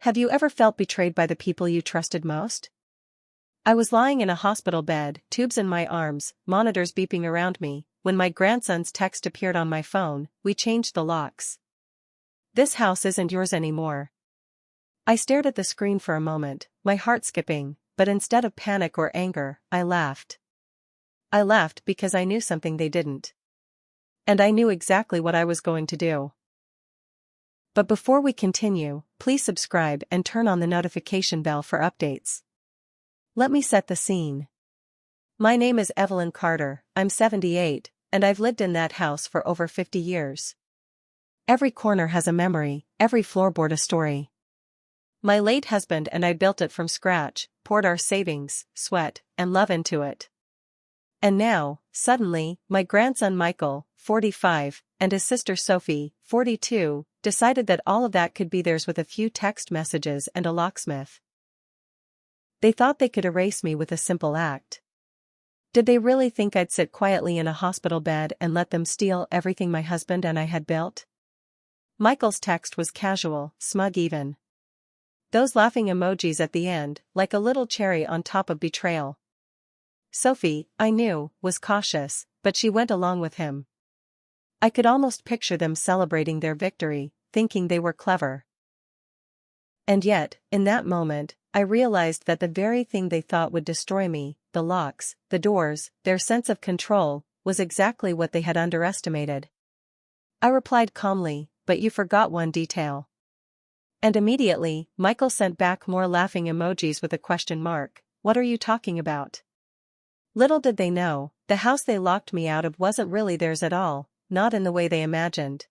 Have you ever felt betrayed by the people you trusted most? I was lying in a hospital bed, tubes in my arms, monitors beeping around me, when my grandson's text appeared on my phone. We changed the locks. This house isn't yours anymore. I stared at the screen for a moment, my heart skipping, but instead of panic or anger, I laughed. I laughed because I knew something they didn't. And I knew exactly what I was going to do. But before we continue, please subscribe and turn on the notification bell for updates. Let me set the scene. My name is Evelyn Carter, I'm 78, and I've lived in that house for over 50 years. Every corner has a memory, every floorboard a story. My late husband and I built it from scratch, poured our savings, sweat, and love into it. And now, suddenly, my grandson Michael, 45, and his sister Sophie, 42, decided that all of that could be theirs with a few text messages and a locksmith. They thought they could erase me with a simple act. Did they really think I'd sit quietly in a hospital bed and let them steal everything my husband and I had built? Michael's text was casual, smug even. Those laughing emojis at the end, like a little cherry on top of betrayal. Sophie, I knew, was cautious, but she went along with him. I could almost picture them celebrating their victory, thinking they were clever. And yet, in that moment, I realized that the very thing they thought would destroy me, the locks, the doors, their sense of control, was exactly what they had underestimated. I replied calmly, but you forgot one detail. And immediately, Michael sent back more laughing emojis with a question mark. What are you talking about? Little did they know, the house they locked me out of wasn't really theirs at all, not in the way they imagined.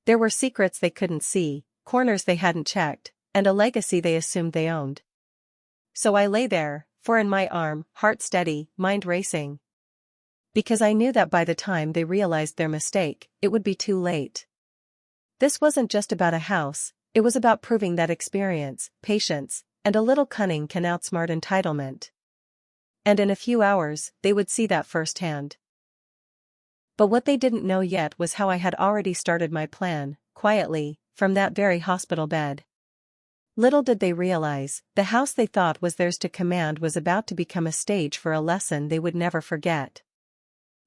There were secrets they couldn't see, corners they hadn't checked, and a legacy they assumed they owned. So I lay there, four in my arm, heart steady, mind racing. Because I knew that by the time they realized their mistake, it would be too late. This wasn't just about a house, it was about proving that experience, patience, and a little cunning can outsmart entitlement. And in a few hours, they would see that firsthand. But what they didn't know yet was how I had already started my plan, quietly, from that very hospital bed. Little did they realize, the house they thought was theirs to command was about to become a stage for a lesson they would never forget.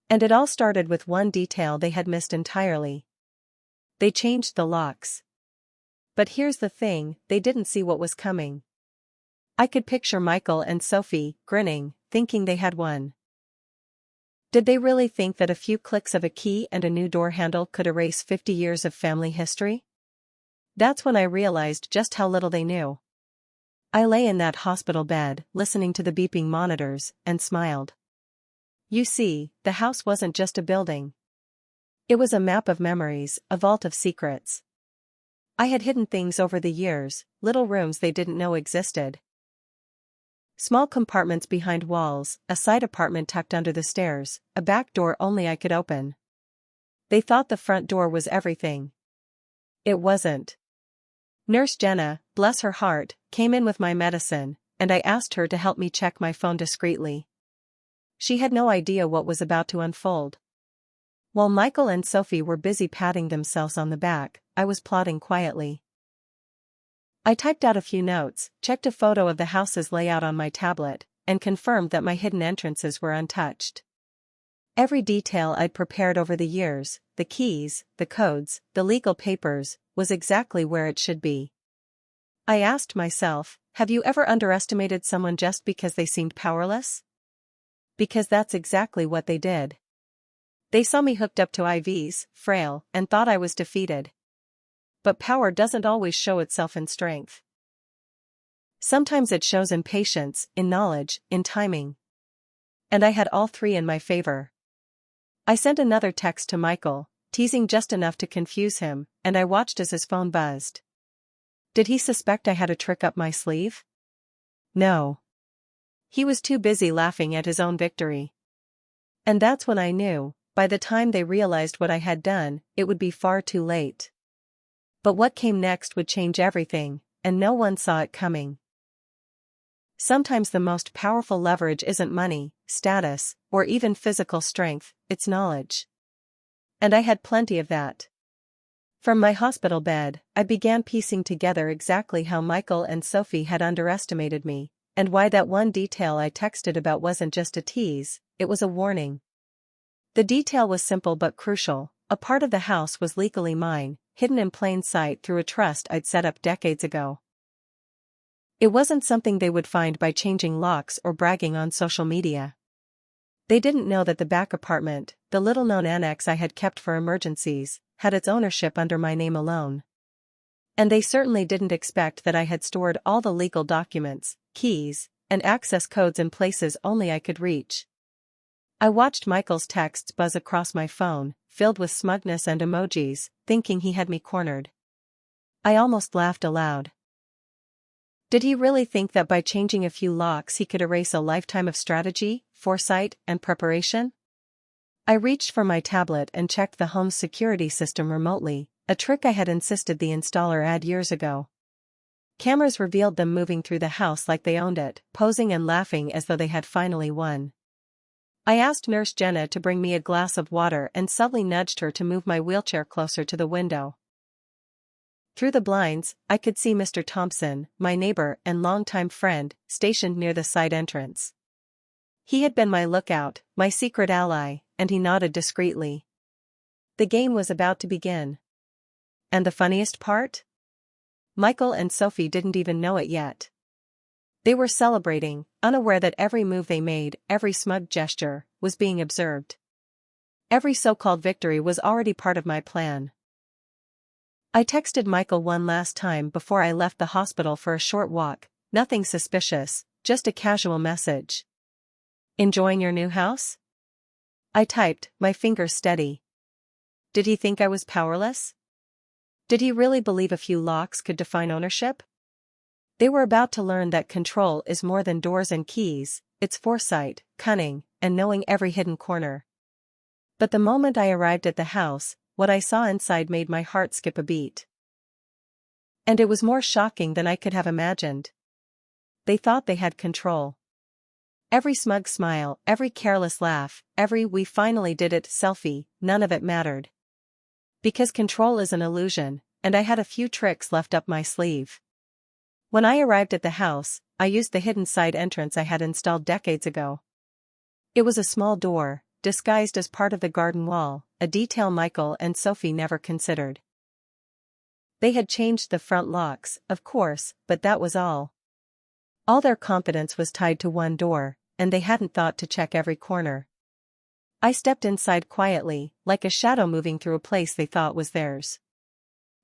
And it all started with one detail they had missed entirely. They changed the locks. But here's the thing, they didn't see what was coming. I could picture Michael and Sophie, grinning, thinking they had won. Did they really think that a few clicks of a key and a new door handle could erase 50 years of family history? That's when I realized just how little they knew. I lay in that hospital bed, listening to the beeping monitors, and smiled. You see, the house wasn't just a building. It was a map of memories, a vault of secrets. I had hidden things over the years, little rooms they didn't know existed. Small compartments behind walls, a side apartment tucked under the stairs, a back door only I could open. They thought the front door was everything. It wasn't. Nurse Jenna, bless her heart, came in with my medicine, and I asked her to help me check my phone discreetly. She had no idea what was about to unfold. While Michael and Sophie were busy patting themselves on the back, I was plotting quietly. I typed out a few notes, checked a photo of the house's layout on my tablet, and confirmed that my hidden entrances were untouched. Every detail I'd prepared over the years, the keys, the codes, the legal papers, was exactly where it should be. I asked myself, have you ever underestimated someone just because they seemed powerless? Because that's exactly what they did. They saw me hooked up to IVs, frail, and thought I was defeated. But power doesn't always show itself in strength. Sometimes it shows in patience, in knowledge, in timing. And I had all three in my favor. I sent another text to Michael, teasing just enough to confuse him, and I watched as his phone buzzed. Did he suspect I had a trick up my sleeve? No. He was too busy laughing at his own victory. And that's when I knew, by the time they realized what I had done, it would be far too late. But what came next would change everything, and no one saw it coming. Sometimes the most powerful leverage isn't money, status, or even physical strength, it's knowledge. And I had plenty of that. From my hospital bed, I began piecing together exactly how Michael and Sophie had underestimated me, and why that one detail I texted about wasn't just a tease, it was a warning. The detail was simple but crucial: a part of the house was legally mine, hidden in plain sight through a trust I'd set up decades ago. It wasn't something they would find by changing locks or bragging on social media. They didn't know that the back apartment, the little-known annex I had kept for emergencies, had its ownership under my name alone. And they certainly didn't expect that I had stored all the legal documents, keys, and access codes in places only I could reach. I watched Michael's texts buzz across my phone, filled with smugness and emojis, thinking he had me cornered. I almost laughed aloud. Did he really think that by changing a few locks he could erase a lifetime of strategy, foresight, and preparation? I reached for my tablet and checked the home's security system remotely, a trick I had insisted the installer add years ago. Cameras revealed them moving through the house like they owned it, posing and laughing as though they had finally won. I asked Nurse Jenna to bring me a glass of water and subtly nudged her to move my wheelchair closer to the window. Through the blinds, I could see Mr. Thompson, my neighbor and longtime friend, stationed near the side entrance. He had been my lookout, my secret ally, and he nodded discreetly. The game was about to begin. And the funniest part? Michael and Sophie didn't even know it yet. They were celebrating, unaware that every move they made, every smug gesture, was being observed. Every so-called victory was already part of my plan. I texted Michael one last time before I left the hospital for a short walk, nothing suspicious, just a casual message. "Enjoying your new house?" I typed, my fingers steady. Did he think I was powerless? Did he really believe a few locks could define ownership? They were about to learn that control is more than doors and keys, it's foresight, cunning, and knowing every hidden corner. But the moment I arrived at the house, what I saw inside made my heart skip a beat. And it was more shocking than I could have imagined. They thought they had control. Every smug smile, every careless laugh, every "we finally did it" selfie, none of it mattered. Because control is an illusion, and I had a few tricks left up my sleeve. When I arrived at the house, I used the hidden side entrance I had installed decades ago. It was a small door, disguised as part of the garden wall, a detail Michael and Sophie never considered. They had changed the front locks, of course, but that was all. All their confidence was tied to one door, and they hadn't thought to check every corner. I stepped inside quietly, like a shadow moving through a place they thought was theirs.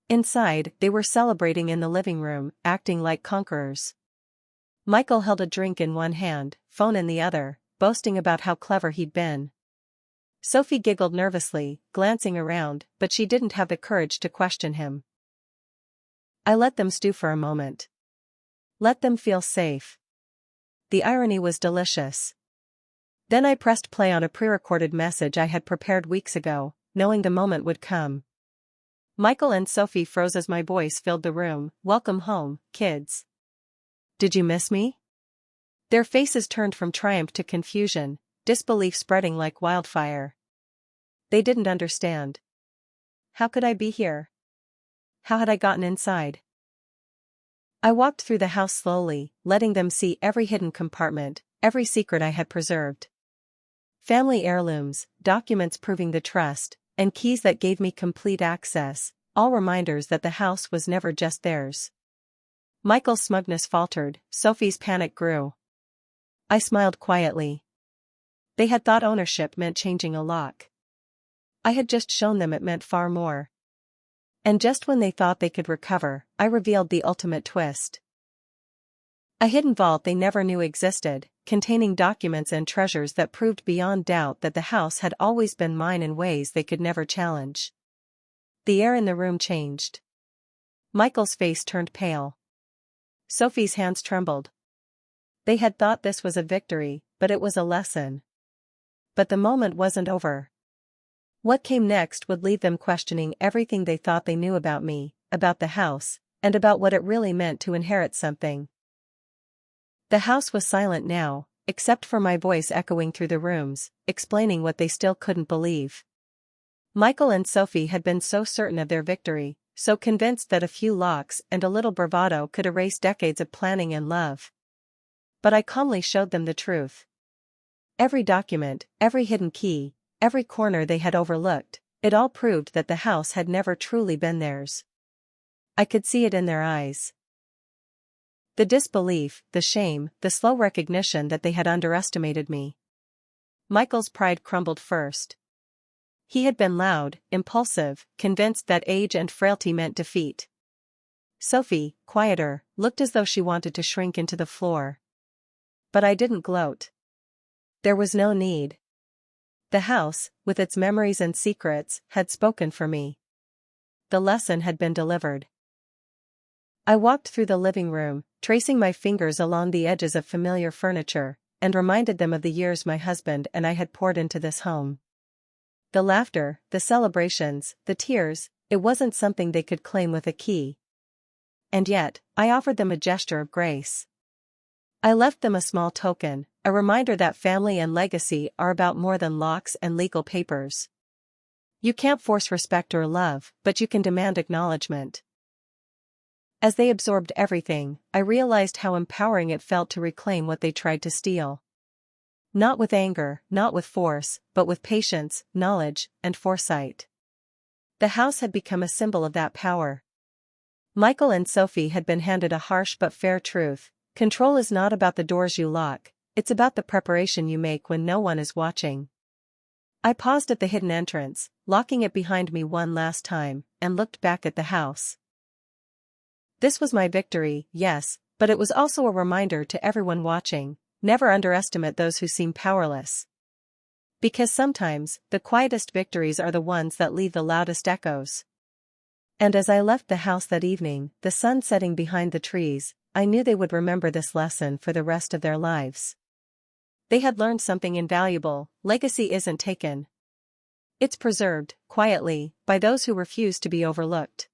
Inside, they were celebrating in the living room, acting like conquerors. Michael held a drink in one hand, phone in the other, boasting about how clever he'd been. Sophie giggled nervously, glancing around, but she didn't have the courage to question him. I let them stew for a moment. Let them feel safe. The irony was delicious. Then I pressed play on a pre-recorded message I had prepared weeks ago, knowing the moment would come. Michael and Sophie froze as my voice filled the room. "Welcome home, kids. Did you miss me?" Their faces turned from triumph to confusion, disbelief spreading like wildfire. They didn't understand. How could I be here? How had I gotten inside? I walked through the house slowly, letting them see every hidden compartment, every secret I had preserved. Family heirlooms, documents proving the trust, and keys that gave me complete access, all reminders that the house was never just theirs. Michael's smugness faltered, Sophie's panic grew. I smiled quietly. They had thought ownership meant changing a lock. I had just shown them it meant far more. And just when they thought they could recover, I revealed the ultimate twist. A hidden vault they never knew existed, containing documents and treasures that proved beyond doubt that the house had always been mine in ways they could never challenge. The air in the room changed. Michael's face turned pale. Sophie's hands trembled. They had thought this was a victory, but it was a lesson. But the moment wasn't over. What came next would leave them questioning everything they thought they knew about me, about the house, and about what it really meant to inherit something. The house was silent now, except for my voice echoing through the rooms, explaining what they still couldn't believe. Michael and Sophie had been so certain of their victory, so convinced that a few locks and a little bravado could erase decades of planning and love. But I calmly showed them the truth. Every document, every hidden key, every corner they had overlooked, it all proved that the house had never truly been theirs. I could see it in their eyes. The disbelief, the shame, the slow recognition that they had underestimated me. Michael's pride crumbled first. He had been loud, impulsive, convinced that age and frailty meant defeat. Sophie, quieter, looked as though she wanted to shrink into the floor. But I didn't gloat. There was no need. The house, with its memories and secrets, had spoken for me. The lesson had been delivered. I walked through the living room, tracing my fingers along the edges of familiar furniture, and reminded them of the years my husband and I had poured into this home. The laughter, the celebrations, the tears, it wasn't something they could claim with a key. And yet, I offered them a gesture of grace. I left them a small token, a reminder that family and legacy are about more than locks and legal papers. You can't force respect or love, but you can demand acknowledgement. As they absorbed everything, I realized how empowering it felt to reclaim what they tried to steal. Not with anger, not with force, but with patience, knowledge, and foresight. The house had become a symbol of that power. Michael and Sophie had been handed a harsh but fair truth: control is not about the doors you lock, it's about the preparation you make when no one is watching. I paused at the hidden entrance, locking it behind me one last time, and looked back at the house. This was my victory, yes, but it was also a reminder to everyone watching: never underestimate those who seem powerless. Because sometimes, the quietest victories are the ones that leave the loudest echoes. And as I left the house that evening, the sun setting behind the trees, I knew they would remember this lesson for the rest of their lives. They had learned something invaluable: legacy isn't taken. It's preserved, quietly, by those who refuse to be overlooked.